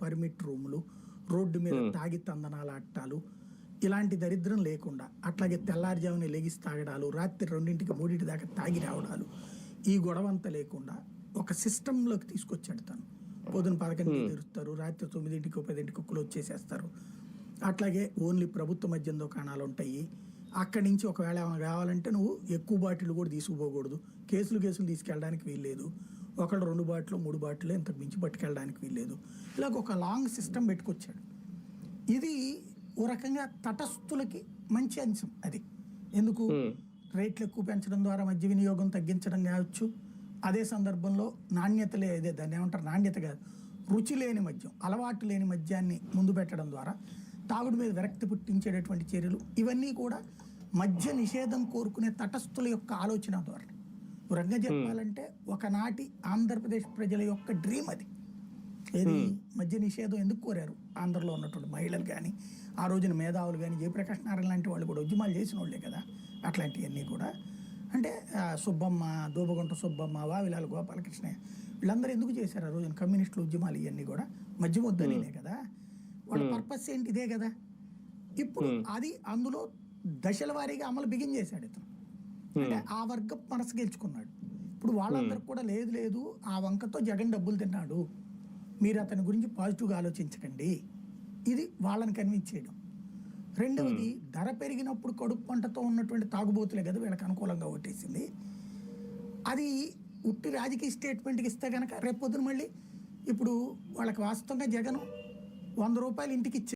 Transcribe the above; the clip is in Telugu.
పర్మిట్ రూములు, రోడ్డు మీద తాగి తందనాల అట్టాలు, ఇలాంటి దరిద్రం లేకుండా, అట్లాగే తెల్లారుజామున లెగిసి తాగడాలు, రాత్రి 2ంటికి 3ంటి దాకా తాగి రావడాలు, ఈ గొడవంతా లేకుండా ఒక సిస్టంలోకి తీసుకొచ్చాడు తను. పొద్దున 11ంటికి తెరుస్తారు, రాత్రి 9ంటికి 10ంటికి క్లోజ్ చేసేస్తారు. అట్లాగే ఓన్లీ ప్రభుత్వ మద్యం దుకాణాలు ఉంటాయి. అక్కడి నుంచి ఒకవేళ కావాలంటే నువ్వు ఎక్కువ బాటిల్ కూడా తీసుకుపోకూడదు, కేసులు తీసుకెళ్ళడానికి వీల్లేదు, ఒకళ్ళు 2 బాటిల్ 3 బాటిల్ ఇంతకు మించి పట్టుకెళ్ళడానికి వీల్లేదు. ఇలాగ ఒక లాంగ్ సిస్టమ్ పెట్టుకొచ్చాడు. ఇది ఓ రకంగా తటస్థులకి మంచి అంశం. అది ఎందుకు రేట్లు ఎక్కువ పెంచడం ద్వారా మద్య వినియోగం తగ్గించడం కావచ్చు. అదే సందర్భంలో నాణ్యత లేదే, దాన్ని ఏమంటారు, నాణ్యత కాదు, రుచి లేని మద్యం, అలవాటు లేని మద్యాన్ని ముందు పెట్టడం ద్వారా తాగుడు మీద విరక్తి పుట్టించేటటువంటి చర్యలు, ఇవన్నీ కూడా మద్య నిషేధం కోరుకునే తటస్థుల యొక్క ఆలోచన ద్వారా. ఒక రకంగా చెప్పాలంటే ఒకనాటి ఆంధ్రప్రదేశ్ ప్రజల యొక్క డ్రీమ్ అది. ఏది మద్య నిషేధం ఎందుకు కోరారు? ఆంధ్రలో ఉన్నటువంటి మహిళలు కానీ, ఆ రోజున మేధావులు కానీ, జయప్రకాష్ నారాయణ లాంటి వాళ్ళు కూడా ఉద్యమాలు చేసిన వాళ్ళే కదా. అట్లాంటివన్నీ కూడా అంటే సుబ్బమ్మ, దూబగుంట సుబ్బమ్మ, వావిలాల గోపాలకృష్ణ, వీళ్ళందరూ ఎందుకు చేశారు ఆ రోజున కమ్యూనిస్టుల ఉద్యమాలు? ఇవన్నీ కూడా మద్యం వద్దనే కదా. వాళ్ళ పర్పస్ ఏంటి? ఇదే కదా. ఇప్పుడు అది అందులో దశల వారీగా అమలు బిగించేశాడు ఇతను. అంటే ఆ వర్గం మనసు గెలుచుకున్నాడు. ఇప్పుడు వాళ్ళందరికి కూడా లేదు ఆ వంకతో జగన్ డబ్బులు తిన్నాడు, మీరు అతని గురించి పాజిటివ్గా ఆలోచించకండి, ఇది వాళ్ళని కన్విన్స్ చేయడం. రెండవది, ధర పెరిగినప్పుడు కడుపు పంటతో ఉన్నటువంటి తాగుబోతులే కదా వీళ్ళకి అనుకూలంగా ఓటేసింది. అది ఉట్టి రాజకీయ స్టేట్మెంట్కి ఇస్తే కనుక రేపొద్దున మళ్ళీ ఇప్పుడు వాళ్ళకి వాస్తవంగా జగన్ 100 రూపాయలు ఇంటికి ఇచ్చి